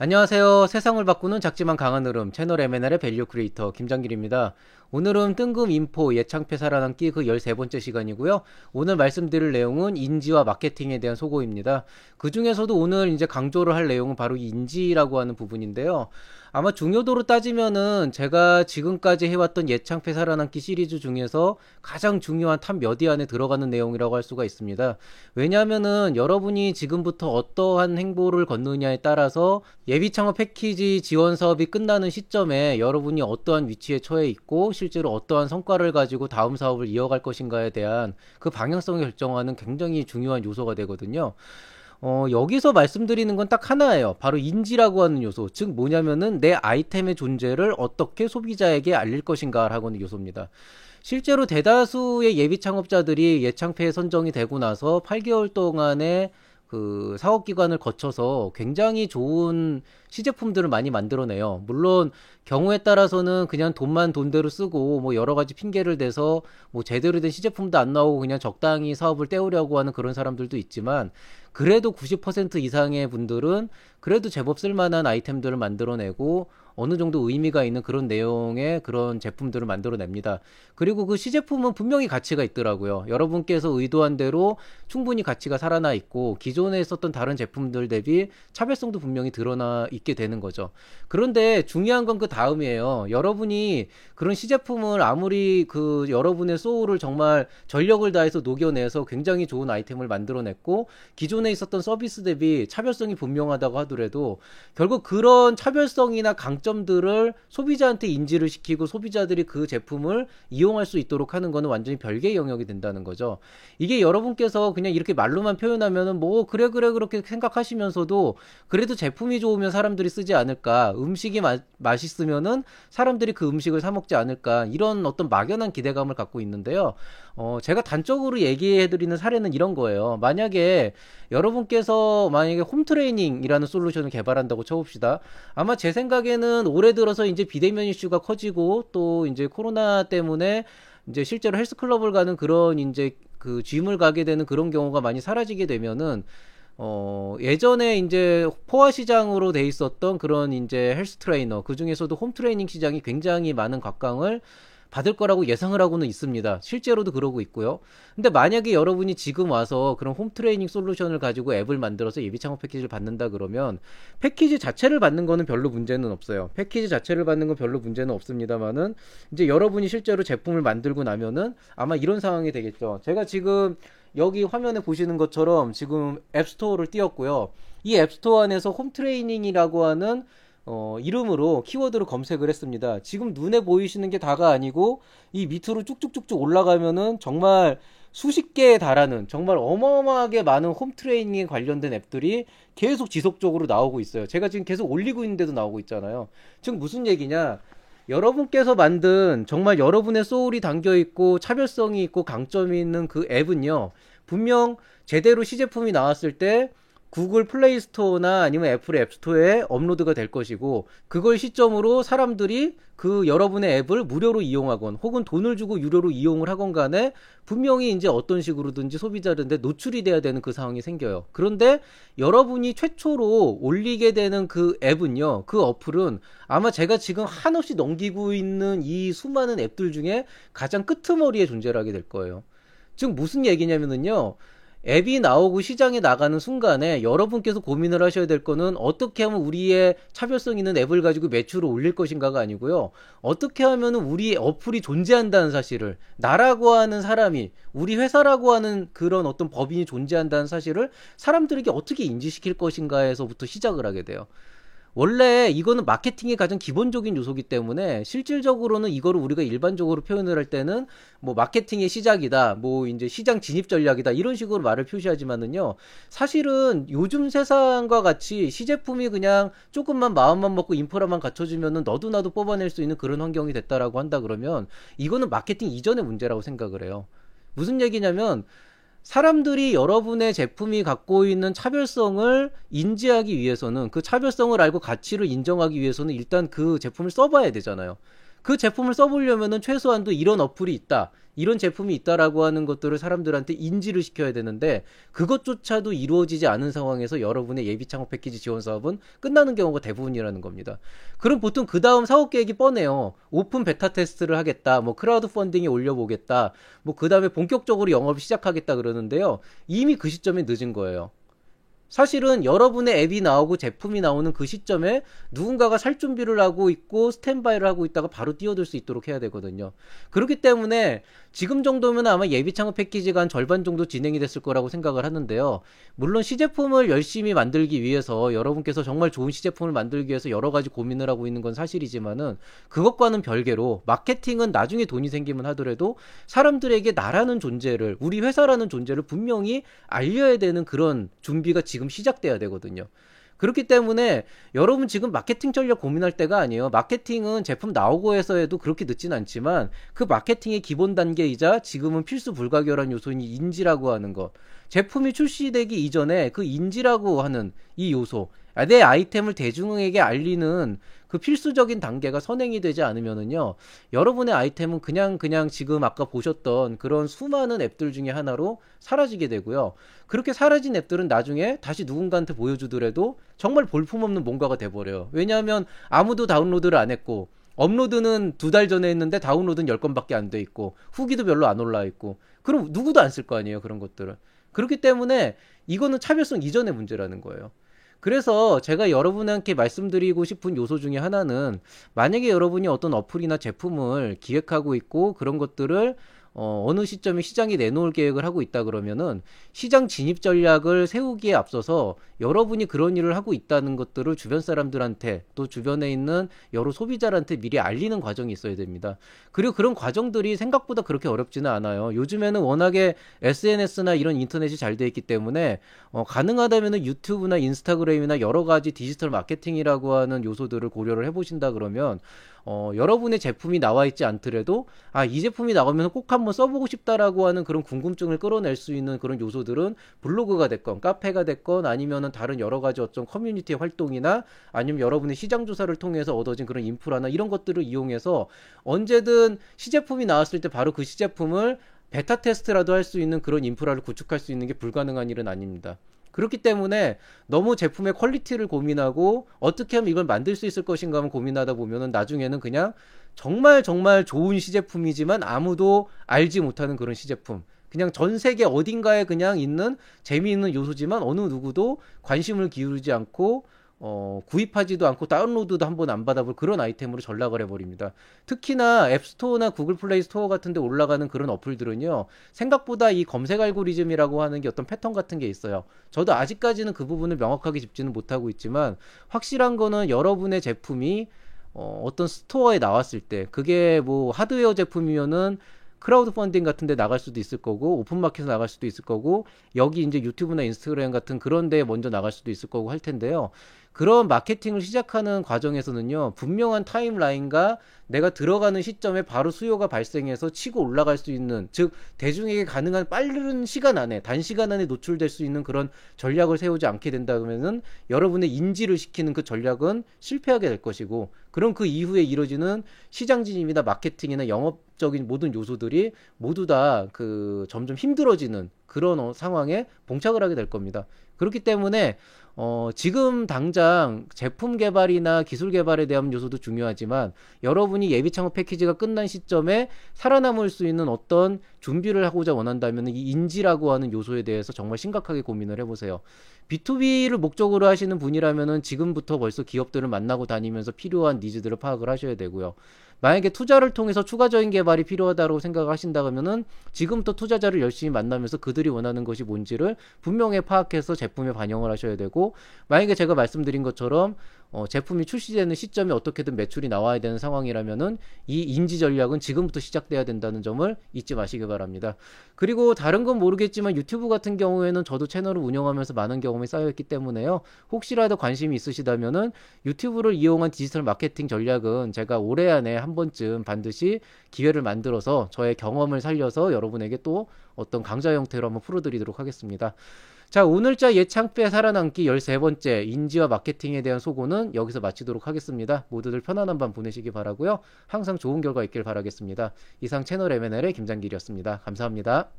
안녕하세요. 세상을 바꾸는 작지만 강한 흐름 채널 M&L의 밸류 크리에이터 김장길입니다. 오늘은 뜬금 인포 예창패 살아남기 그 13번째 시간이고요. 오늘 말씀드릴 내용은 인지와 마케팅에 대한 소고입니다. 그 중에서도 오늘 이제 강조를 할 내용은 바로 인지라고 하는 부분인데요. 아마 중요도로 따지면은 제가 지금까지 해왔던 예창패 살아남기 시리즈 중에서 가장 중요한 탑 몇 위 안에 들어가는 내용이라고 할 수가 있습니다. 왜냐하면은 여러분이 지금부터 어떠한 행보를 걷느냐에 따라서 예비 창업 패키지 지원 사업이 끝나는 시점에 여러분이 어떠한 위치에 처해 있고 실제로 어떠한 성과를 가지고 다음 사업을 이어갈 것인가에 대한 그 방향성을 결정하는 굉장히 중요한 요소가 되거든요. 여기서 말씀드리는 건 딱 하나예요. 바로 인지라고 하는 요소. 즉 뭐냐면은 내 아이템의 존재를 어떻게 소비자에게 알릴 것인가라고 하는 요소입니다. 실제로 대다수의 예비 창업자들이 예창패에 선정이 되고 나서 8개월 동안의 그 사업기관을 거쳐서 굉장히 좋은 시제품들을 많이 만들어내요. 물론 경우에 따라서는 그냥 돈만 돈대로 쓰고 뭐 여러 가지 핑계를 대서 뭐 제대로 된 시제품도 안 나오고 그냥 적당히 사업을 때우려고 하는 그런 사람들도 있지만, 그래도 90% 이상의 분들은 그래도 제법 쓸만한 아이템들을 만들어내고 어느 정도 의미가 있는 그런 내용의 그런 제품들을 만들어냅니다. 그리고 그 시제품은 분명히 가치가 있더라고요. 여러분께서 의도한 대로 충분히 가치가 살아나 있고 기존에 있었던 다른 제품들 대비 차별성도 분명히 드러나 있게 되는 거죠. 그런데 중요한 건 그 다음이에요. 여러분이 그런 시제품을 아무리 그 여러분의 소울을 정말 전력을 다해서 녹여내서 굉장히 좋은 아이템을 만들어냈고 기존에 있었던 서비스 대비 차별성이 분명하다고 하더라도 결국 그런 차별성이나 강점들을 소비자한테 인지를 시키고 소비자들이 그 제품을 이용할 수 있도록 하는 거는 완전히 별개의 영역이 된다는 거죠. 이게 여러분께서 그냥 이렇게 말로만 표현하면은 뭐 그래 그렇게 생각하시면서도 그래도 제품이 좋으면 사람들이 쓰지 않을까, 음식이 맛있으면은 사람들이 그 음식을 사 먹지 않을까, 이런 어떤 막연한 기대감을 갖고 있는데요. 제가 단적으로 얘기해드리는 사례는 이런 거예요. 만약에 홈트레이닝이라는 솔루션을 개발한다고 쳐봅시다. 아마 제 생각에는 올해 들어서 이제 비대면 이슈가 커지고 또 이제 코로나 때문에 이제 실제로 헬스클럽을 가는 그런 이제 그 짐을 가게 되는 그런 경우가 많이 사라지게 되면은 예전에 이제 포화 시장으로 돼 있었던 그런 이제 헬스 트레이너, 그 중에서도 홈 트레이닝 시장이 굉장히 많은 각광을 받을 거라고 예상을 하고는 있습니다. 실제로도 그러고 있고요. 근데 만약에 여러분이 지금 와서 그런 홈 트레이닝 솔루션을 가지고 앱을 만들어서 예비 창업 패키지를 받는다 그러면 패키지 자체를 받는 거는 별로 문제는 없어요. 패키지 자체를 받는 건 별로 문제는 없습니다만은 이제 여러분이 실제로 제품을 만들고 나면은 아마 이런 상황이 되겠죠. 제가 지금 여기 화면에 보시는 것처럼 지금 앱스토어를 띄웠고요. 이 앱스토어 안에서 홈 트레이닝이라고 하는 이름으로 키워드로 검색을 했습니다. 지금 눈에 보이시는 게 다가 아니고 이 밑으로 쭉쭉쭉쭉 올라가면은 정말 수십 개에 달하는 정말 어마어마하게 많은 홈 트레이닝에 관련된 앱들이 계속 지속적으로 나오고 있어요. 제가 지금 계속 올리고 있는데도 나오고 있잖아요. 즉 무슨 얘기냐? 여러분께서 만든 정말 여러분의 소울이 담겨 있고 차별성이 있고 강점이 있는 그 앱은요, 분명 제대로 시제품이 나왔을 때 구글 플레이 스토어나 아니면 애플 앱 스토어에 업로드가 될 것이고, 그걸 시점으로 사람들이 그 여러분의 앱을 무료로 이용하건 혹은 돈을 주고 유료로 이용을 하건 간에 분명히 이제 어떤 식으로든지 소비자들한테 노출이 돼야 되는 그 상황이 생겨요. 그런데 여러분이 최초로 올리게 되는 그 앱은요, 그 어플은 아마 제가 지금 한없이 넘기고 있는 이 수많은 앱들 중에 가장 끄트머리에 존재를 하게 될 거예요. 즉 무슨 얘기냐면은요, 앱이 나오고 시장에 나가는 순간에 여러분께서 고민을 하셔야 될 거는 어떻게 하면 우리의 차별성 있는 앱을 가지고 매출을 올릴 것인가가 아니고요. 어떻게 하면 우리 어플이 존재한다는 사실을, 나라고 하는 사람이, 우리 회사라고 하는 그런 어떤 법인이 존재한다는 사실을 사람들에게 어떻게 인지시킬 것인가에서부터 시작을 하게 돼요. 원래 이거는 마케팅의 가장 기본적인 요소이기 때문에 실질적으로는 이거를 우리가 일반적으로 표현을 할 때는 뭐 마케팅의 시작이다, 뭐 이제 시장 진입 전략이다, 이런 식으로 말을 표시하지만은요, 사실은 요즘 세상과 같이 시제품이 그냥 조금만 마음만 먹고 인프라만 갖춰주면은 너도 나도 뽑아낼 수 있는 그런 환경이 됐다라고 한다 그러면 이거는 마케팅 이전의 문제라고 생각을 해요. 무슨 얘기냐면 사람들이 여러분의 제품이 갖고 있는 차별성을 인지하기 위해서는, 그 차별성을 알고 가치를 인정하기 위해서는 일단 그 제품을 써봐야 되잖아요. 그 제품을 써보려면은 최소한도 이런 어플이 있다. 이런 제품이 있다라고 하는 것들을 사람들한테 인지를 시켜야 되는데 그것조차도 이루어지지 않은 상황에서 여러분의 예비 창업 패키지 지원 사업은 끝나는 경우가 대부분이라는 겁니다. 그럼 보통 그 다음 사업 계획이 뻔해요. 오픈 베타 테스트를 하겠다. 뭐 크라우드 펀딩에 올려보겠다. 뭐 그 다음에 본격적으로 영업을 시작하겠다 그러는데요. 이미 그 시점에 늦은 거예요. 사실은 여러분의 앱이 나오고 제품이 나오는 그 시점에 누군가가 살 준비를 하고 있고 스탠바이를 하고 있다가 바로 뛰어들 수 있도록 해야 되거든요. 그렇기 때문에 지금 정도면 아마 예비 창업 패키지가 한 절반 정도 진행이 됐을 거라고 생각을 하는데요. 물론 시제품을 열심히 만들기 위해서 여러분께서 정말 좋은 시제품을 만들기 위해서 여러 가지 고민을 하고 있는 건 사실이지만은 그것과는 별개로 마케팅은 나중에 돈이 생기면 하더라도 사람들에게 나라는 존재를 우리 회사라는 존재를 분명히 알려야 되는 그런 준비가 지금 시작돼야 되거든요. 그렇기 때문에 여러분 지금 마케팅 전략 고민할 때가 아니에요. 마케팅은 제품 나오고 해서 해도 그렇게 늦진 않지만 그 마케팅의 기본 단계이자 지금은 필수 불가결한 요소인 인지라고 하는 것. 제품이 출시되기 이전에 그 인지라고 하는 이 요소, 내 아이템을 대중에게 알리는 그 필수적인 단계가 선행이 되지 않으면은요, 여러분의 아이템은 그냥 지금 아까 보셨던 그런 수많은 앱들 중에 하나로 사라지게 되고요. 그렇게 사라진 앱들은 나중에 다시 누군가한테 보여주더라도 정말 볼품없는 뭔가가 돼버려요. 왜냐하면 아무도 다운로드를 안 했고, 업로드는 2달 전에 했는데 다운로드는 10건밖에 안 돼 있고, 후기도 별로 안 올라와 있고, 그럼 누구도 안 쓸 거 아니에요, 그런 것들은. 그렇기 때문에 이거는 차별성 이전의 문제라는 거예요. 그래서 제가 여러분한테 말씀드리고 싶은 요소 중에 하나는 만약에 여러분이 어떤 어플이나 제품을 기획하고 있고 그런 것들을 어느 시점에 시장에 내놓을 계획을 하고 있다 그러면은 시장 진입 전략을 세우기에 앞서서 여러분이 그런 일을 하고 있다는 것들을 주변 사람들한테 또 주변에 있는 여러 소비자한테 미리 알리는 과정이 있어야 됩니다. 그리고 그런 과정들이 생각보다 그렇게 어렵지는 않아요. 요즘에는 워낙에 SNS나 이런 인터넷이 잘 돼 있기 때문에 가능하다면은 유튜브나 인스타그램이나 여러 가지 디지털 마케팅이라고 하는 요소들을 고려를 해보신다 그러면 여러분의 제품이 나와 있지 않더라도 이 제품이 나오면 꼭 한번 써보고 싶다라고 하는 그런 궁금증을 끌어낼 수 있는 그런 요소들은 블로그가 됐건 카페가 됐건 아니면은 다른 여러 가지 어떤 커뮤니티 활동이나 아니면 여러분의 시장 조사를 통해서 얻어진 그런 인프라나 이런 것들을 이용해서 언제든 시제품이 나왔을 때 바로 그 시제품을 베타 테스트라도 할 수 있는 그런 인프라를 구축할 수 있는 게 불가능한 일은 아닙니다. 그렇기 때문에 너무 제품의 퀄리티를 고민하고 어떻게 하면 이걸 만들 수 있을 것인가 하면 고민하다 보면은 나중에는 그냥 정말 좋은 시제품이지만 아무도 알지 못하는 그런 시제품. 그냥 전 세계 어딘가에 그냥 있는 재미있는 요소지만 어느 누구도 관심을 기울이지 않고 구입하지도 않고 다운로드도 한번 안 받아볼 그런 아이템으로 전락을 해버립니다. 특히나 앱스토어나 구글 플레이 스토어 같은 데 올라가는 그런 어플들은요, 생각보다 이 검색 알고리즘이라고 하는 게 어떤 패턴 같은 게 있어요. 저도 아직까지는 그 부분을 명확하게 짚지는 못하고 있지만 확실한 거는 여러분의 제품이 어떤 스토어에 나왔을 때 그게 뭐 하드웨어 제품이면은 크라우드 펀딩 같은 데 나갈 수도 있을 거고 오픈마켓에 나갈 수도 있을 거고 여기 이제 유튜브나 인스타그램 같은 그런 데에 먼저 나갈 수도 있을 거고 할 텐데요. 그런 마케팅을 시작하는 과정에서는요, 분명한 타임라인과 내가 들어가는 시점에 바로 수요가 발생해서 치고 올라갈 수 있는, 즉 대중에게 가능한 빠른 시간 안에 단시간 안에 노출될 수 있는 그런 전략을 세우지 않게 된다면은 여러분의 인지를 시키는 그 전략은 실패하게 될 것이고, 그럼 그 이후에 이루어지는 시장 진입이나 마케팅이나 영업적인 모든 요소들이 모두 다 그 점점 힘들어지는 그런 상황에 봉착을 하게 될 겁니다. 그렇기 때문에 지금 당장 제품 개발이나 기술 개발에 대한 요소도 중요하지만 여러분이 예비 창업 패키지가 끝난 시점에 살아남을 수 있는 어떤 준비를 하고자 원한다면 이 인지라고 하는 요소에 대해서 정말 심각하게 고민을 해보세요. B2B를 목적으로 하시는 분이라면은 지금부터 벌써 기업들을 만나고 다니면서 필요한 니즈들을 파악을 하셔야 되고요. 만약에 투자를 통해서 추가적인 개발이 필요하다고 생각하신다면은 지금부터 투자자를 열심히 만나면서 그들이 원하는 것이 뭔지를 분명히 파악해서 제품에 반영을 하셔야 되고, 만약에 제가 말씀드린 것처럼 제품이 출시되는 시점에 어떻게든 매출이 나와야 되는 상황이라면은 이 인지 전략은 지금부터 시작돼야 된다는 점을 잊지 마시기 바랍니다. 그리고 다른 건 모르겠지만 유튜브 같은 경우에는 저도 채널을 운영하면서 많은 경험이 쌓여있기 때문에요. 혹시라도 관심이 있으시다면은 유튜브를 이용한 디지털 마케팅 전략은 제가 올해 안에 한 번쯤 반드시 기회를 만들어서 저의 경험을 살려서 여러분에게 또 어떤 강좌 형태로 한번 풀어드리도록 하겠습니다. 자, 오늘자 예창패 살아남기 13번째 인지와 마케팅에 대한 소고는 여기서 마치도록 하겠습니다. 모두들 편안한 밤 보내시기 바라고요. 항상 좋은 결과 있길 바라겠습니다. 이상 채널 M&L의 김장길이었습니다. 감사합니다.